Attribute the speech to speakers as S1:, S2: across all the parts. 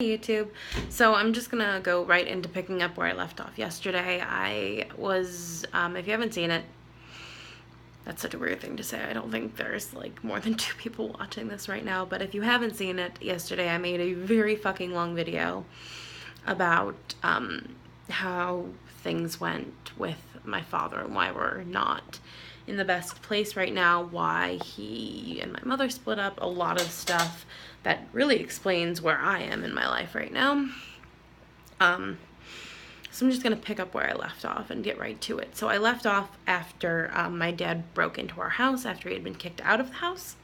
S1: YouTube. So I'm just gonna go right into picking up where I left off yesterday. I was, if you haven't seen it, that's such a weird thing to say. I don't think there's like more than 2 people watching this right now, but if you haven't seen it, yesterday I made a very fucking long video about how things went with my father and why we're not in the best place right now, why he and my mother split up, a lot of stuff that really explains where I am in my life right now. So I'm just going to pick up where I left off and get right to it. So I left off after my dad broke into our house after he had been kicked out of the house,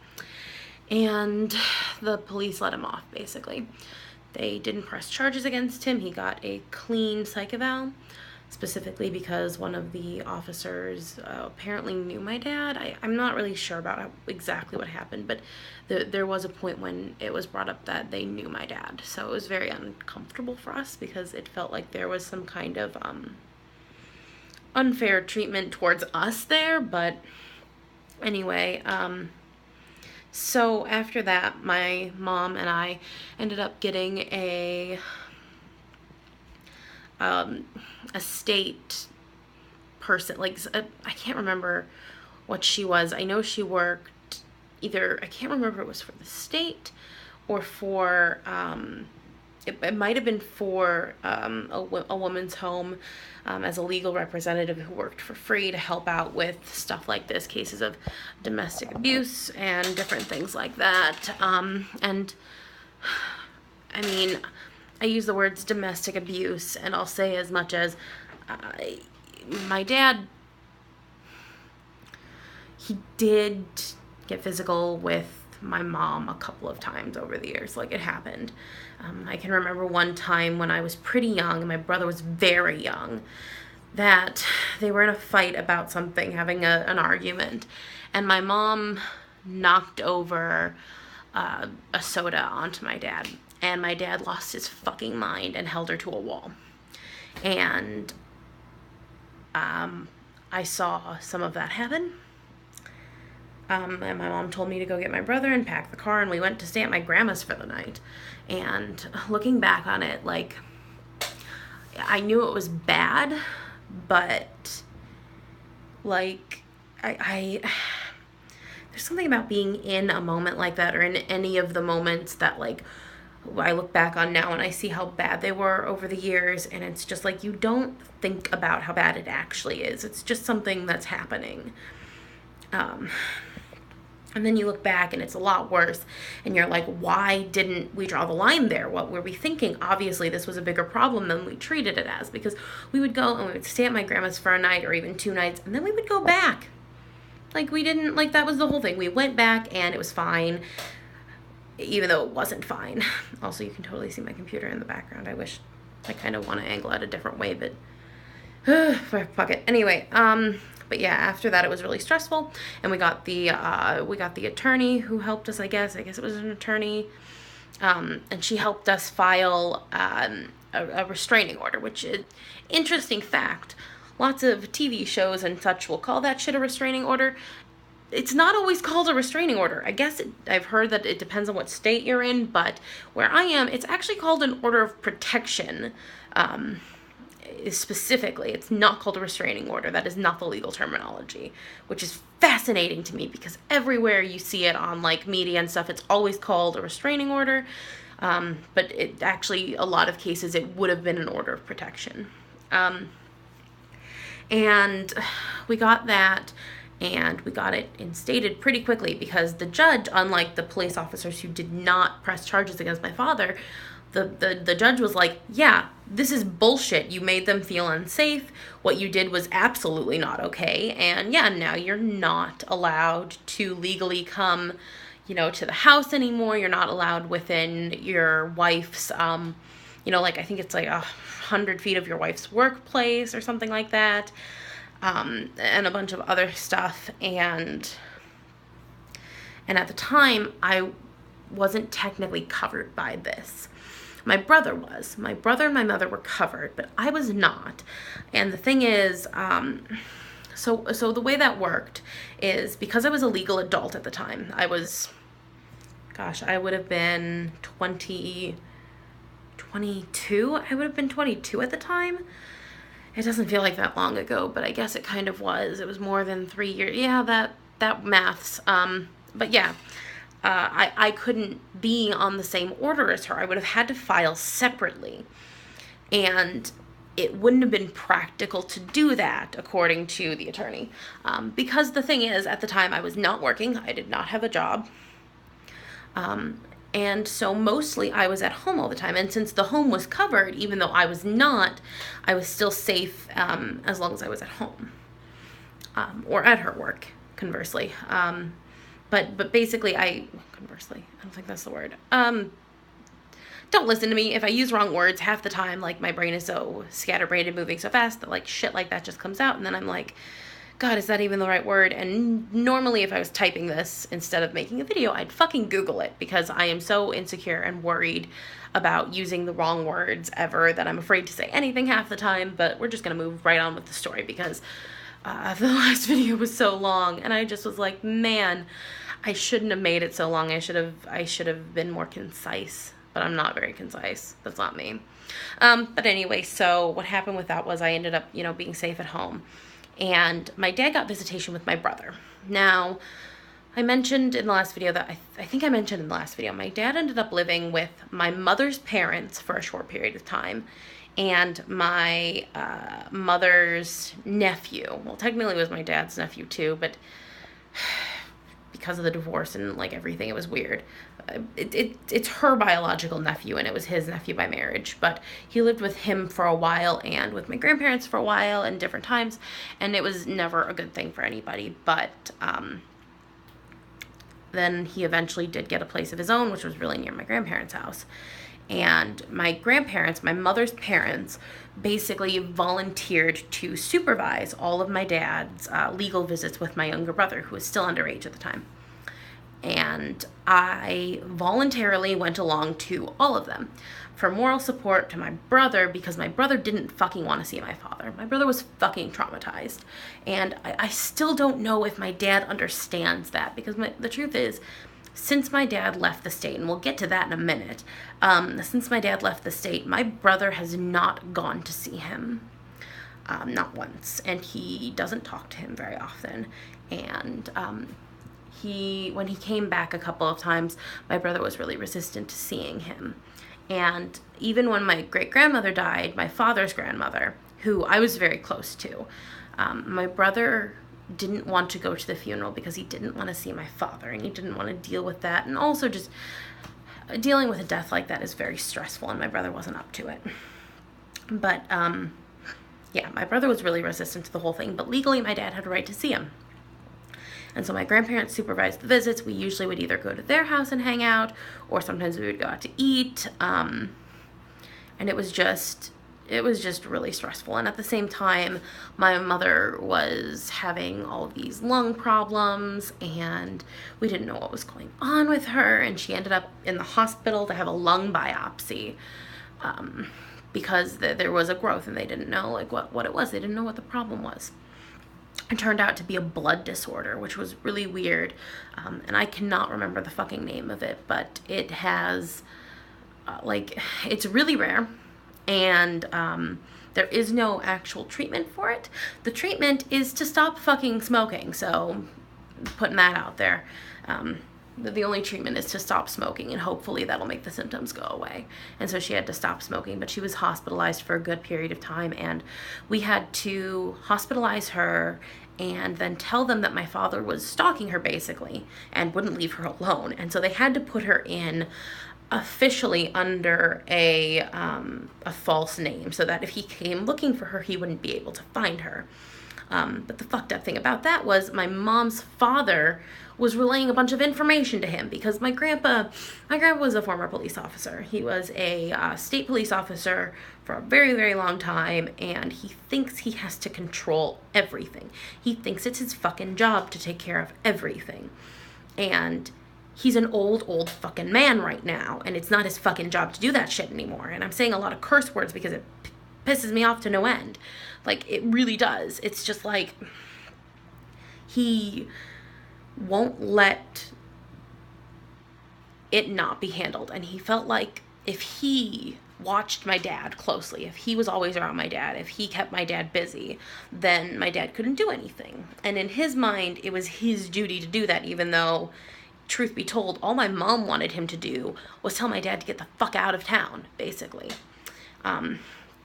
S1: and the police let him off, basically. They didn't press charges against him. He got a clean psych eval, specifically because one of the officers apparently knew my dad. I'm not really sure about exactly what happened, but there was a point when it was brought up that they knew my dad. So it was very uncomfortable for us because it felt like there was some kind of unfair treatment towards us there. But anyway, so after that, my mom and I ended up getting a state person, like I can't remember what she was. I know she worked either, I can't remember if it was for the state or for it might have been for a woman's home, as a legal representative who worked for free to help out with stuff like this, cases of domestic abuse and different things like that. And I mean, I use the words domestic abuse, and I'll say as much as my dad, he did get physical with my mom a couple of times over the years. Like, it happened. I can remember one time when I was pretty young and my brother was very young, that they were in a fight about something, having an argument, and my mom knocked over a soda onto my dad, and my dad lost his fucking mind and held her to a wall. And I saw some of that happen. And my mom told me to go get my brother and pack the car, and we went to stay at my grandma's for the night. And looking back on it, like, I knew it was bad, but like, I there's something about being in a moment like that, or in any of the moments that, like, I look back on now and I see how bad they were over the years, and it's just like, you don't think about how bad it actually is. It's just something that's happening. And then you look back and it's a lot worse, and you're like, why didn't we draw the line there? What were we thinking? Obviously, this was a bigger problem than we treated it as, because we would go and we would stay at my grandma's for a night or even 2 nights, and then we would go back. Like, we didn't, like, that was the whole thing. We went back and it was fine, even though it wasn't fine. Also, you can totally see my computer in the background. I wish I kind of want to angle it a different way, but fuck it. Anyway, but yeah, after that it was really stressful, and we got the attorney who helped us, I guess it was an attorney, and she helped us file a restraining order, which is interesting fact. Lots of TV shows and such will call that shit a restraining order. It's not always called a restraining order. I guess I've heard that it depends on what state you're in, but where I am, it's actually called an order of protection. Specifically, it's not called a restraining order. That is not the legal terminology, which is fascinating to me, because everywhere you see it on, like, media and stuff, it's always called a restraining order. But it actually, a lot of cases, it would have been an order of protection. And we got that, and we got it instated pretty quickly, because the judge, unlike the police officers who did not press charges against my father, the judge was like, yeah, this is bullshit. You made them feel unsafe. What you did was absolutely not okay. And yeah, now you're not allowed to legally come, to the house anymore. You're not allowed within your wife's, like, I think it's like 100 feet of your wife's workplace or something like that. And a bunch of other stuff. And at the time, I wasn't technically covered by this. My brother was. My brother and my mother were covered, but I was not. And the thing is, so the way that worked is, because I was a legal adult at the time, I would have been 20, 22. I would have been 22 at the time. It doesn't feel like that long ago, but I guess it kind of was. It was more than 3 years. Yeah, that maths. But yeah, I couldn't be on the same order as her. I would have had to file separately. And it wouldn't have been practical to do that, according to the attorney. Because the thing is, at the time, I was not working. I did not have a job. And so mostly I was at home all the time. And since the home was covered, even though I was not, I was still safe as long as I was at home. Or at her work, conversely. But basically conversely, I don't think that's the word. Don't listen to me. If I use wrong words half the time, like my brain is so scatterbrained and moving so fast that like shit like that just comes out. And then I'm like, God, is that even the right word? And normally if I was typing this instead of making a video, I'd fucking Google it because I am so insecure and worried about using the wrong words ever that I'm afraid to say anything half the time. But we're just going to move right on with the story because the last video was so long and I just was like, man, I shouldn't have made it so long. I should have been more concise, but I'm not very concise. That's not me. But anyway, so what happened with that was I ended up, being safe at home. And my dad got visitation with my brother. Now, I mentioned in the last video that I think I mentioned in the last video, my dad ended up living with my mother's parents for a short period of time and my mother's nephew. Well, technically it was my dad's nephew too, but because of the divorce and like everything, it was weird. It's her biological nephew and it was his nephew by marriage, but he lived with him for a while and with my grandparents for a while and different times, and it was never a good thing for anybody. But then he eventually did get a place of his own, which was really near my grandparents' house. And my grandparents, my mother's parents, basically volunteered to supervise all of my dad's legal visits with my younger brother, who was still underage at the time. And I voluntarily went along to all of them for moral support to my brother because my brother didn't fucking want to see my father. My brother was fucking traumatized. And I still don't know if my dad understands that because the truth is, since my dad left the state, and we'll get to that in a minute, since my dad left the state, my brother has not gone to see him. Not once. And he doesn't talk to him very often. And when he came back a couple of times, my brother was really resistant to seeing him. And even when my great-grandmother died, my father's grandmother, who I was very close to, my brother didn't want to go to the funeral because he didn't want to see my father and he didn't want to deal with that. And also just dealing with a death like that is very stressful and my brother wasn't up to it. But yeah, my brother was really resistant to the whole thing, but legally my dad had a right to see him. And so my grandparents supervised the visits. We usually would either go to their house and hang out, or sometimes we would go out to eat. And it was just really stressful. And at the same time, my mother was having all of these lung problems, and we didn't know what was going on with her. And she ended up in the hospital to have a lung biopsy because there was a growth, and they didn't know like what it was. They didn't know what the problem was. It turned out to be a blood disorder, which was really weird. And I cannot remember the fucking name of it, but it has, it's really rare. And there is no actual treatment for it. The treatment is to stop fucking smoking. So putting that out there. The only treatment is to stop smoking, and hopefully that'll make the symptoms go away. And so she had to stop smoking, but she was hospitalized for a good period of time, and we had to hospitalize her and then tell them that my father was stalking her basically and wouldn't leave her alone. And so they had to put her in officially under a false name so that if he came looking for her, he wouldn't be able to find her. But the fucked up thing about that was my mom's father was relaying a bunch of information to him because my grandpa was a former police officer. He was a state police officer for a very, very long time, and he thinks he has to control everything. He thinks it's his fucking job to take care of everything. And he's an old fucking man right now, and it's not his fucking job to do that shit anymore. And I'm saying a lot of curse words because it pisses me off to no end. Like, it really does. It's just like, he won't let it not be handled. And he felt like if he watched my dad closely, if he was always around my dad, if he kept my dad busy, then my dad couldn't do anything. And in his mind, it was his duty to do that, even though, truth be told, all my mom wanted him to do was tell my dad to get the fuck out of town, basically.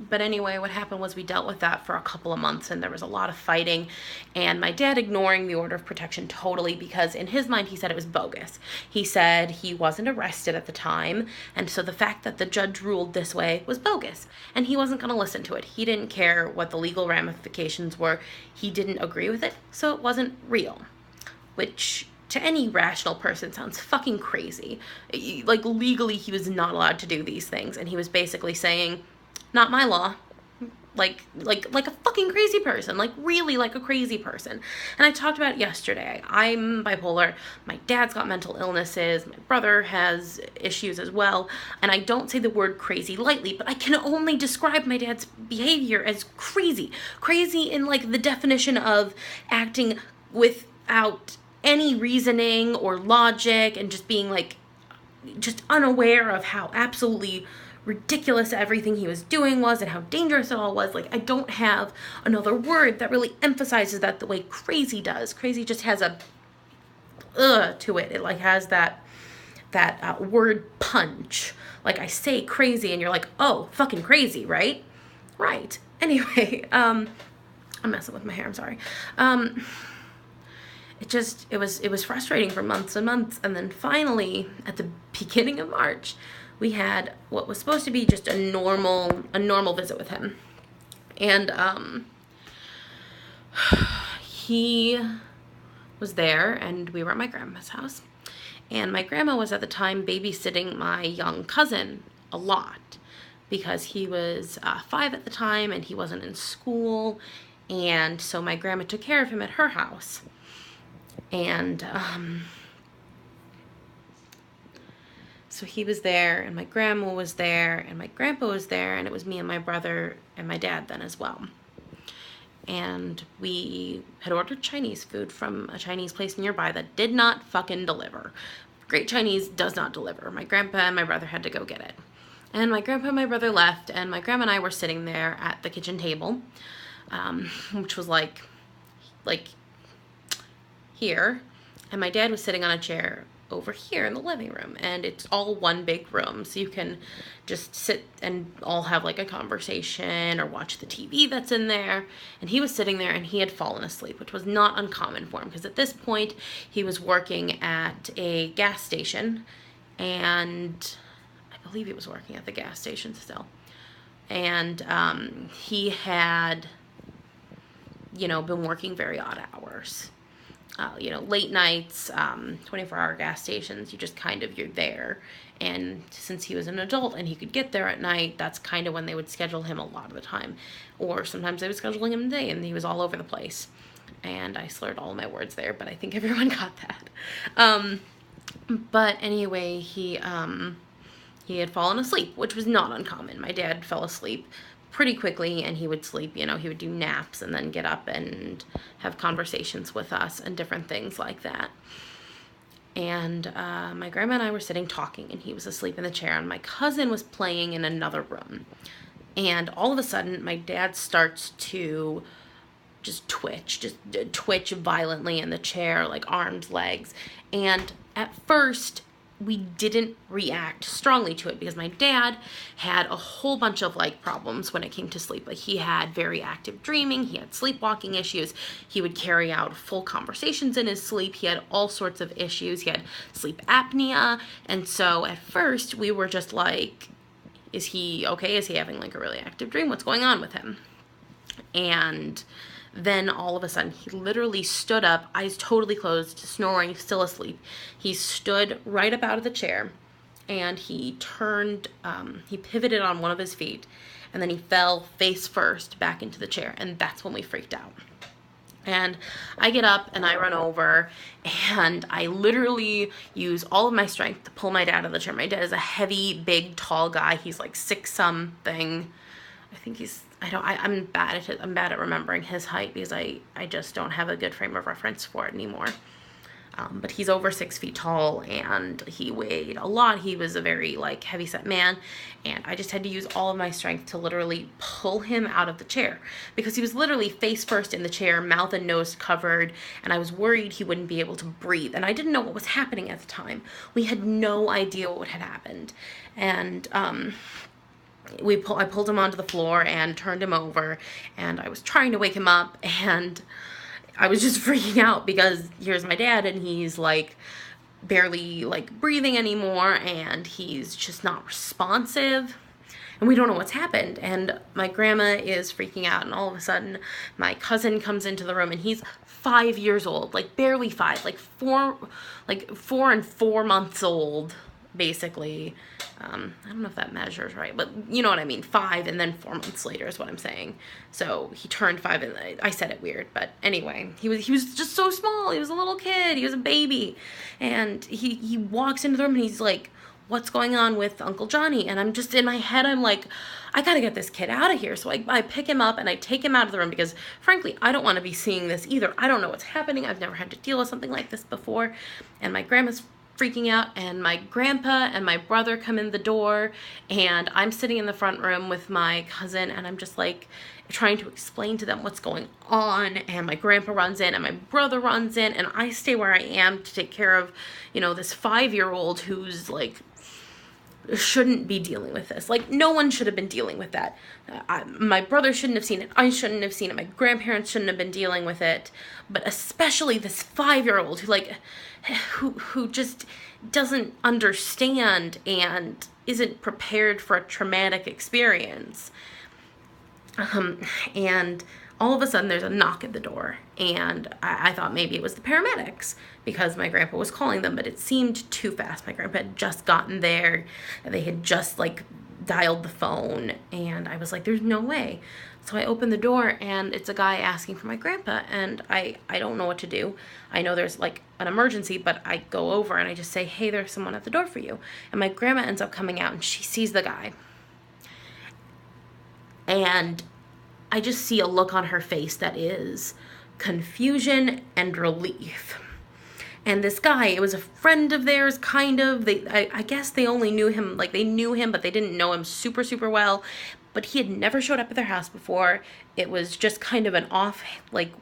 S1: But anyway, what happened was we dealt with that for a couple of months, and there was a lot of fighting, and my dad ignoring the order of protection totally, because in his mind he said it was bogus. He said he wasn't arrested at the time, and so the fact that the judge ruled this way was bogus, and he wasn't going to listen to it. He didn't care what the legal ramifications were. He didn't agree with it, so it wasn't real, which to any rational person sounds fucking crazy. Like, legally he was not allowed to do these things, and he was basically saying, not my law. Like a fucking crazy person. Like, really like a crazy person. And I talked about it yesterday. I'm bipolar. My dad's got mental illnesses. My brother has issues as well. And I don't say the word crazy lightly, but I can only describe my dad's behavior as crazy. Crazy in, like, the definition of acting without any reasoning or logic, and just being, like, just unaware of how absolutely ridiculous everything he was doing was, and how dangerous it all was. Like, I don't have another word that really emphasizes that the way crazy does. Crazy just has a to it. It, like, has that word punch. Like, I say crazy and you're like, oh, fucking crazy, right? Right. Anyway, I'm messing with my hair, I'm sorry. It was frustrating for months and months, and then finally, at the beginning of March, we had what was supposed to be just a normal visit with him. And he was there, and we were at my grandma's house. And my grandma was at the time babysitting my young cousin a lot, because he was 5 at the time and he wasn't in school. And so my grandma took care of him at her house. And so he was there, and my grandma was there, and my grandpa was there, and it was me and my brother and my dad then as well. And we had ordered Chinese food from a Chinese place nearby that did not fucking deliver. Great Chinese does not deliver. My grandpa and my brother had to go get it. And my grandpa and my brother left, and my grandma and I were sitting there at the kitchen table, which was like here, and my dad was sitting on a chair over here in the living room, and it's all one big room, so you can just sit and all have like a conversation or watch the TV that's in there. And he was sitting there, and he had fallen asleep, which was not uncommon for him, because at this point he was working at a gas station, and I believe he was working at the gas station still, and he had, been working very odd hours. Late nights, 24-hour gas stations, you're there. And since he was an adult and he could get there at night, that's kind of when they would schedule him a lot of the time. Or sometimes they would schedule him in the day, and he was all over the place. And I slurred all of my words there, but I think everyone got that. But anyway, he had fallen asleep, which was not uncommon. My dad fell asleep pretty quickly, and he would sleep, he would do naps and then get up and have conversations with us and different things like that. And my grandma and I were sitting talking, and he was asleep in the chair, and my cousin was playing in another room. And all of a sudden, my dad starts to just twitch violently in the chair, like arms, legs. And at first, we didn't react strongly to it, because my dad had a whole bunch of like problems when it came to sleep. Like, he had very active dreaming, he had sleepwalking issues, he would carry out full conversations in his sleep, he had all sorts of issues, he had sleep apnea. And so at first we were just like, is he okay? Is he having like a really active dream? What's going on with him? And then all of a sudden, he literally stood up, eyes totally closed, snoring, still asleep. He stood right up out of the chair, and he turned, he pivoted on one of his feet, and then he fell face first back into the chair, and that's when we freaked out. And I get up, and I run over, and I literally use all of my strength to pull my dad out of the chair. My dad is a heavy, big, tall guy. He's like 6-something. I think I'm bad at remembering his height, because I just don't have a good frame of reference for it anymore. But he's over 6 feet tall, and he weighed a lot. He was a very, like, heavy-set man, and I just had to use all of my strength to literally pull him out of the chair, because he was literally face first in the chair, mouth and nose covered, and I was worried he wouldn't be able to breathe, and I didn't know what was happening at the time. We had no idea what had happened, and I pulled him onto the floor and turned him over, and I was trying to wake him up, and I was just freaking out because here's my dad, and he's like barely like breathing anymore, and he's just not responsive, and we don't know what's happened. And my grandma is freaking out, and all of a sudden my cousin comes into the room, and he's 5 years old, like barely 5, like 4 and 4 months old, basically. I don't know if that measures right, but you know what I mean. 5 and then 4 months later is what I'm saying. So he turned 5, and I said it weird, but anyway, he was just so small. He was a little kid. He was a baby, and he walks into the room, and he's like, "What's going on with Uncle Johnny?" And I'm just in my head, I'm like, I gotta get this kid out of here. So I pick him up and I take him out of the room, because frankly, I don't want to be seeing this either. I don't know what's happening. I've never had to deal with something like this before, and my grandma's freaking out, and my grandpa and my brother come in the door, and I'm sitting in the front room with my cousin, and I'm just like trying to explain to them what's going on, and my grandpa runs in and my brother runs in, and I stay where I am to take care of, you know, this 5-year-old who's like shouldn't be dealing with this. Like, no one should have been dealing with that. My brother shouldn't have seen it. I shouldn't have seen it. My grandparents shouldn't have been dealing with it. But especially this 5-year-old who just doesn't understand and isn't prepared for a traumatic experience. And all of a sudden there's a knock at the door, and I thought maybe it was the paramedics, because my grandpa was calling them, but it seemed too fast. My grandpa had just gotten there, they had just like dialed the phone, and I was like, there's no way. So I opened the door, and it's a guy asking for my grandpa, and I don't know what to do. I know there's like an emergency, but I go over and I just say, hey, there's someone at the door for you. And my grandma ends up coming out, and she sees the guy, and I just see a look on her face that is confusion and relief. And this guy, it was a friend of theirs, kind of. I guess they only knew him, like they knew him, but they didn't know him super, super well. But he had never showed up at their house before. It was just kind of an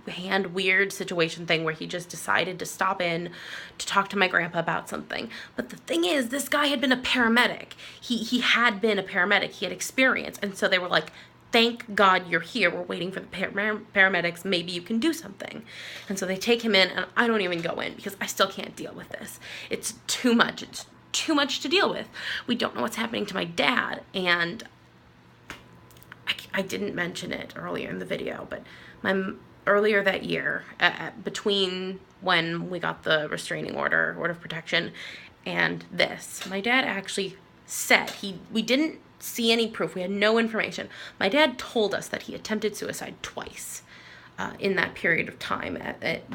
S1: hand weird situation thing where he just decided to stop in to talk to my grandpa about something. But the thing is, this guy had been a paramedic. He had been a paramedic. He had experience. And so they were like, thank God you're here. We're waiting for the paramedics. Maybe you can do something. And so they take him in, and I don't even go in because I still can't deal with this. It's too much. It's too much to deal with. We don't know what's happening to my dad. And I didn't mention it earlier in the video, but earlier that year, between when we got the restraining order of protection, and this, my dad actually said we didn't see any proof. We had no information. My dad told us that he attempted suicide twice in that period of time.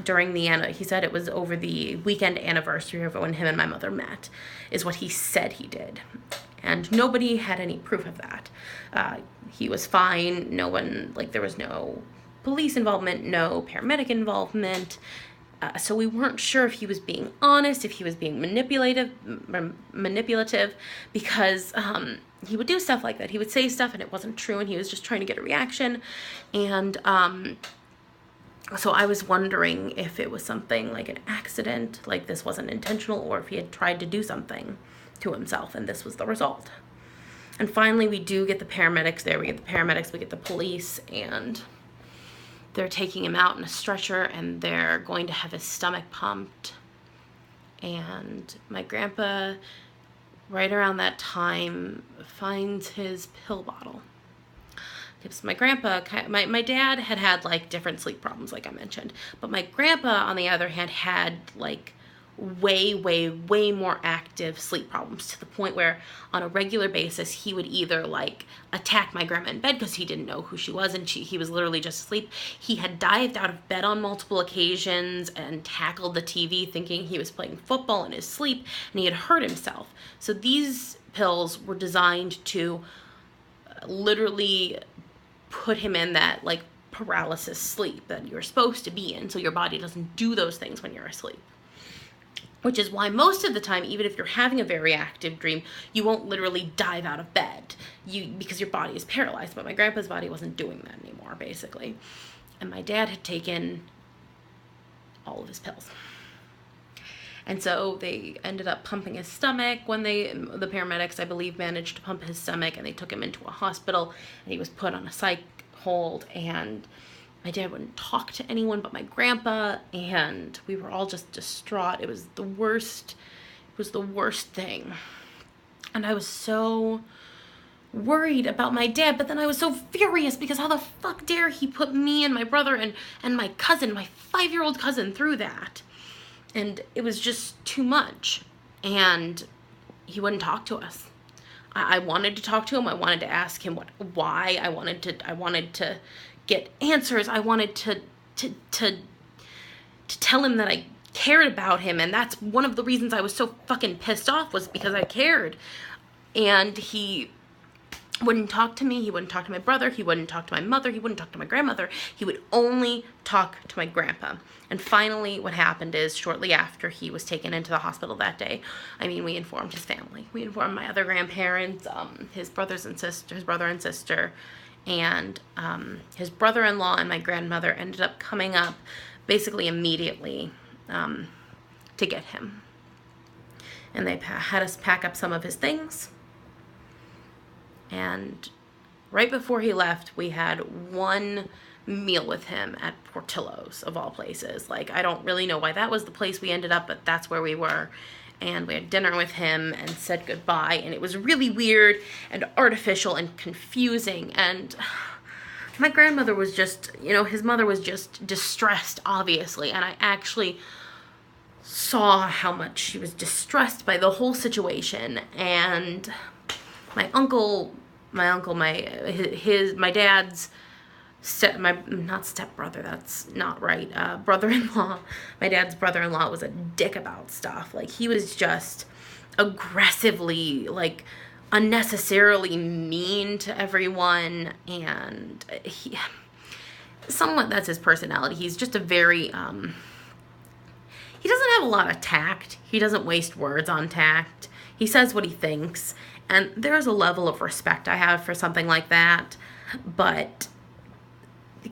S1: During he said it was over the weekend anniversary of when him and my mother met, is what he said he did. And nobody had any proof of that. He was fine. No one, there was no police involvement, no paramedic involvement. So we weren't sure if he was being honest, if he was being manipulative, because he would do stuff like that. He would say stuff and it wasn't true, and he was just trying to get a reaction. And so I was wondering if it was something like an accident, like this wasn't intentional, or if he had tried to do something to himself, and this was the result. And finally, we do get the paramedics there. We get the paramedics, we get the police, and they're taking him out in a stretcher, and they're going to have his stomach pumped. And my grandpa, right around that time, finds his pill bottle. Because my grandpa, my dad had different sleep problems, like I mentioned. But my grandpa, on the other hand, had way more active sleep problems, to the point where on a regular basis he would either attack my grandma in bed because he didn't know who she was, and he was literally just asleep. He had dived out of bed on multiple occasions and tackled the TV thinking he was playing football in his sleep, and he had hurt himself. So these pills were designed to literally put him in that paralysis sleep that you're supposed to be in, so your body doesn't do those things when you're asleep. which is why most of the time, even if you're having a very active dream, you won't literally dive out of bed because your body is paralyzed. But my grandpa's body wasn't doing that anymore, basically. And my dad had taken all of his pills. And so they ended up pumping his stomach when the paramedics, I believe, managed to pump his stomach, and they took him into a hospital, and he was put on a psych hold, and my dad wouldn't talk to anyone but my grandpa, and we were all just distraught. It was the worst. It was the worst thing. And I was so worried about my dad, but then I was so furious because how the fuck dare he put me and my brother and my cousin, my 5-year-old cousin, through that. And it was just too much. And he wouldn't talk to us. I wanted to talk to him. I wanted to ask him why. I wanted to get answers. I wanted to tell him that I cared about him. And that's one of the reasons I was so fucking pissed off, was because I cared. And he wouldn't talk to me. He wouldn't talk to my brother. He wouldn't talk to my mother. He wouldn't talk to my grandmother. He would only talk to my grandpa. And finally, what happened is, shortly after he was taken into the hospital that day, we informed his family. We informed my other grandparents, his brother and sister, and his brother-in-law and my grandmother ended up coming up basically immediately to get him. And they had us pack up some of his things. And right before he left, we had one meal with him at Portillo's, of all places. Like, I don't really know why that was the place we ended up, but that's where we were. And we had dinner with him and said goodbye. And it was really weird and artificial and confusing. And my grandmother was just, his mother was just distressed, obviously. And I actually saw how much she was distressed by the whole situation. And my dad's not stepbrother, that's not right, brother-in-law, my dad's brother-in-law was a dick about stuff. Like, he was just aggressively, like, unnecessarily mean to everyone, and somewhat that's his personality. He's just a very, he doesn't have a lot of tact. He doesn't waste words on tact. He says what he thinks. And there's a level of respect I have for something like that. But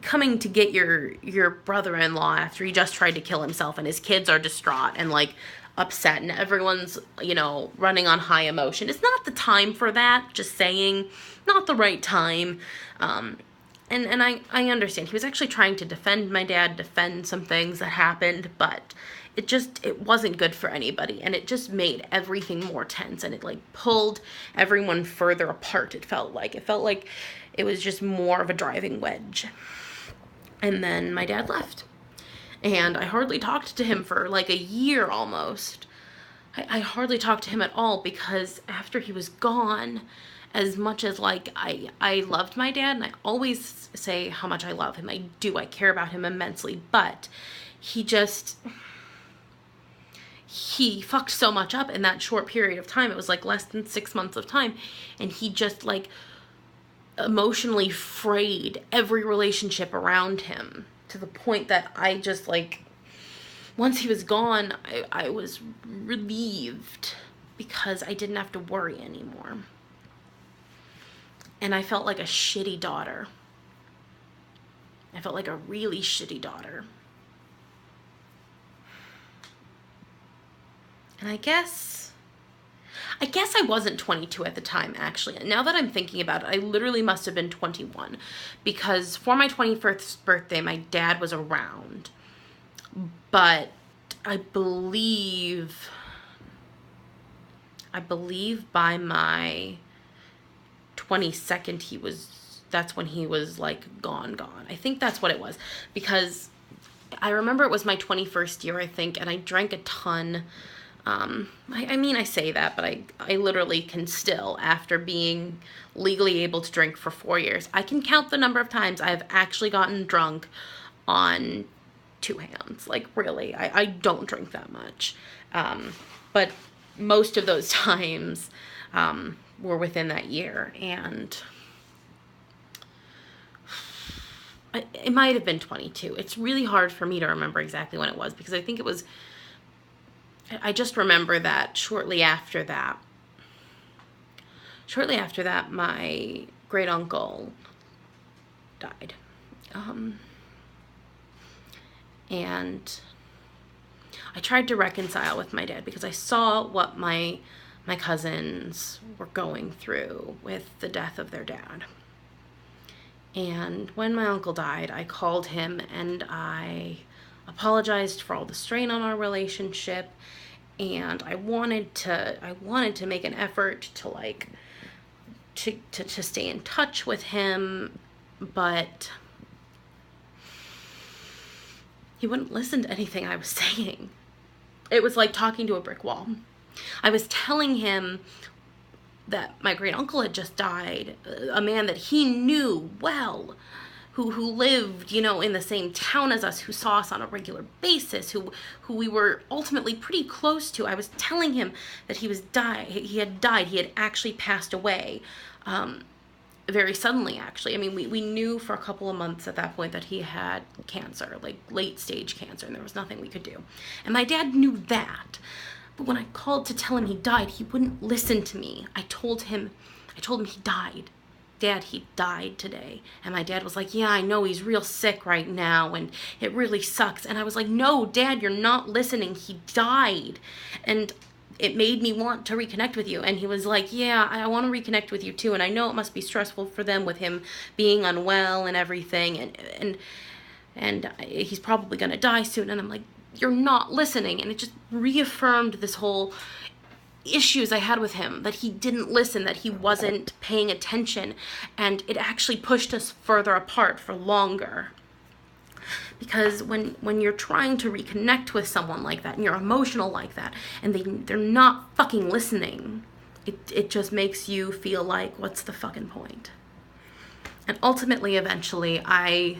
S1: coming to get your brother-in-law after he just tried to kill himself and his kids are distraught and, like, upset and everyone's, running on high emotion. It's not the time for that, just saying. Not the right time. And I understand. He was actually trying to defend my dad, defend some things that happened, but it wasn't good for anybody, and it just made everything more tense, and it, like, pulled everyone further apart. It felt like it was just more of a driving wedge. And then my dad left, and I hardly talked to him for like a year almost. I hardly talked to him at all, because after he was gone, as much as, like, I loved my dad, and I always say how much I love him, I care about him immensely, but he fucked so much up in that short period of time. It was like less than 6 months of time. And he just, like, emotionally frayed every relationship around him, to the point that I just, like, once he was gone, I was relieved, because I didn't have to worry anymore. And I felt like a shitty daughter. I felt like a really shitty daughter. And I guess I wasn't 22 at the time, actually. Now that I'm thinking about it, I literally must have been 21. Because for my 21st birthday, my dad was around. But I believe by my 22nd, that's when he was, like, gone. I think that's what it was. Because I remember it was my 21st year, I think, and I drank a ton. I say that, but I literally can still, after being legally able to drink for 4 years, I can count the number of times I've actually gotten drunk on 2 hands. Like, really, I don't drink that much. But most of those times were within that year, and it might have been 22. It's really hard for me to remember exactly when it was, because I think it was I just remember that shortly after that, my great uncle died. And I tried to reconcile with my dad because I saw what my cousins were going through with the death of their dad. And when my uncle died, I called him and I apologized for all the strain on our relationship, and I wanted to make an effort to like to stay in touch with him, but he wouldn't listen to anything I was saying. It was like talking to a brick wall. I was telling him that my great uncle had just died, a man that he knew well, who lived, in the same town as us, who saw us on a regular basis, who we were ultimately pretty close to. I was telling him that he had died. He had actually passed away, very suddenly, actually. I mean, we knew for a couple of months at that point that he had cancer, like late stage cancer, and there was nothing we could do. And my dad knew that. But when I called to tell him he died, he wouldn't listen to me. I told him he died. Dad, he died today. And my dad was like, yeah, I know, he's real sick right now and it really sucks. And I was like, no, Dad, you're not listening. He died. And it made me want to reconnect with you. And he was like, yeah, I want to reconnect with you too. And I know it must be stressful for them with him being unwell and everything. And he's probably going to die soon. And I'm like, you're not listening. And it just reaffirmed this whole issues I had with him, that he didn't listen, that he wasn't paying attention, and it actually pushed us further apart for longer. Because when you're trying to reconnect with someone like that, and you're emotional like that, and they're not fucking listening, it just makes you feel like, what's the fucking point? And ultimately, eventually, I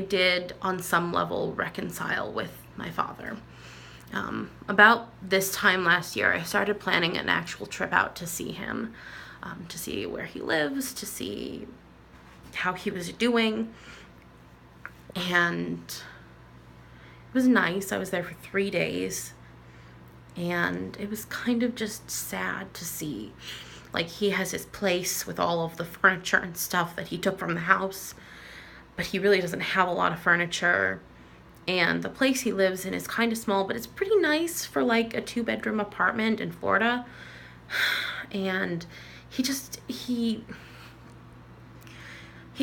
S1: did, on some level, reconcile with my father. About this time last year, I started planning an actual trip out to see him, to see where he lives, to see how he was doing. And it was nice. I was there for 3 days, and it was kind of just sad to see. Like, he has his place with all of the furniture and stuff that he took from the house, but he really doesn't have a lot of furniture. And the place he lives in is kind of small, but it's pretty nice for like a 2-bedroom apartment in Florida. And he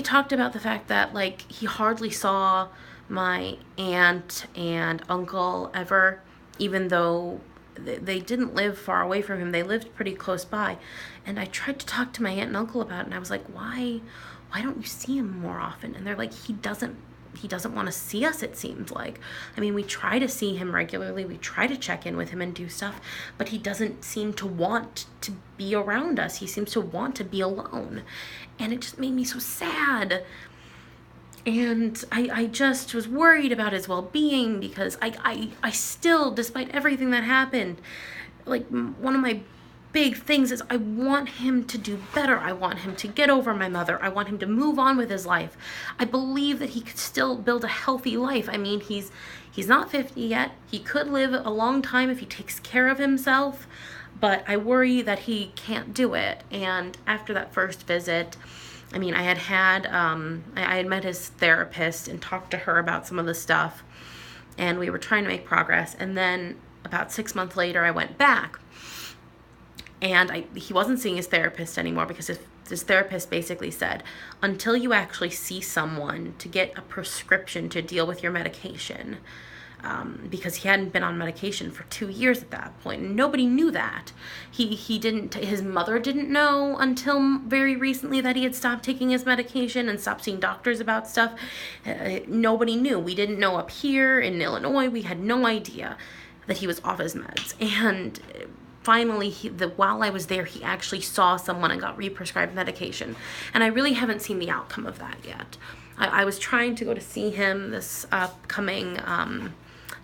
S1: talked about the fact that like he hardly saw my aunt and uncle ever, even though they didn't live far away from him. They lived pretty close by. And I tried to talk to my aunt and uncle about it, and I was like, why don't you see him more often? And they're like, he doesn't want to see us, it seems like. I mean, we try to see him regularly. We try to check in with him and do stuff, but he doesn't seem to want to be around us. He seems to want to be alone. And it just made me so sad. And I just was worried about his well-being, because I still, despite everything that happened, like, one of my big things is I want him to do better. I want him to get over my mother. I want him to move on with his life. I believe that he could still build a healthy life. I mean, he's not 50 yet. He could live a long time if he takes care of himself, but I worry that he can't do it. And after that first visit, I mean, I had met his therapist and talked to her about some of the stuff, and we were trying to make progress. And then about 6 months later, I went back. And he wasn't seeing his therapist anymore, because his therapist basically said, until you actually see someone to get a prescription to deal with your medication, because he hadn't been on medication for 2 years at that point. And nobody knew that. His mother didn't know until very recently that he had stopped taking his medication and stopped seeing doctors about stuff. Nobody knew. We didn't know up here in Illinois. We had no idea that he was off his meds. And finally, while I was there, he actually saw someone and got re-prescribed medication. And I really haven't seen the outcome of that yet. I was trying to go to see him this upcoming,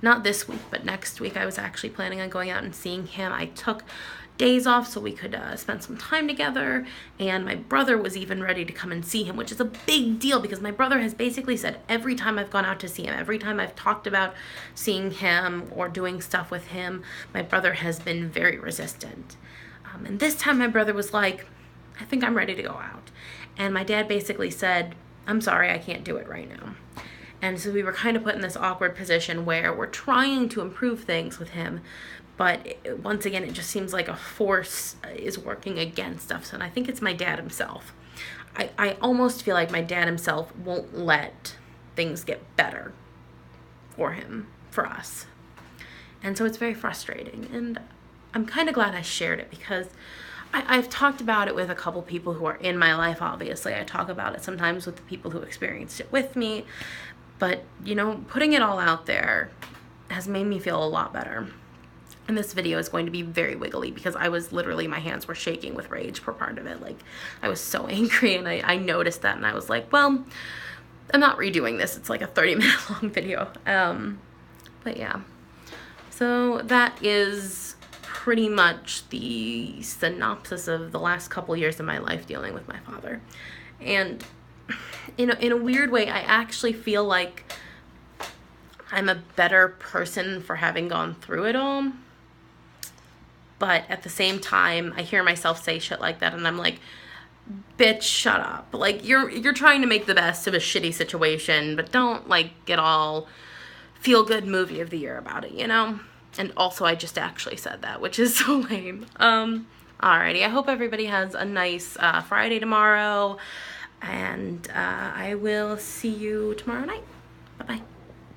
S1: not this week, but next week. I was actually planning on going out and seeing him. I took days off so we could spend some time together. And my brother was even ready to come and see him, which is a big deal because my brother has basically said every time I've gone out to see him, every time I've talked about seeing him or doing stuff with him, my brother has been very resistant. And this time my brother was like, I think I'm ready to go out. And my dad basically said, I'm sorry, I can't do it right now. And so we were kind of put in this awkward position where we're trying to improve things with him, but once again, it just seems like a force is working against us. And I think it's my dad himself. I almost feel like my dad himself won't let things get better for him, for us. And so it's very frustrating. And I'm kind of glad I shared it because I've talked about it with a couple people who are in my life, obviously. I talk about it sometimes with the people who experienced it with me. But, you know, putting it all out there has made me feel a lot better. And this video is going to be very wiggly because I was literally, my hands were shaking with rage for part of it. Like, I was so angry and I noticed that and I was like, well, I'm not redoing this. It's like a 30-minute long video. But yeah. So that is pretty much the synopsis of the last couple years of my life dealing with my father. And in a weird way, I actually feel like I'm a better person for having gone through it all. But at the same time, I hear myself say shit like that and I'm like, bitch, shut up. Like, you're trying to make the best of a shitty situation, but don't, like, get all feel-good movie of the year about it, you know? And also, I just actually said that, which is so lame. Alrighty, I hope everybody has a nice Friday tomorrow, and I will see you tomorrow night.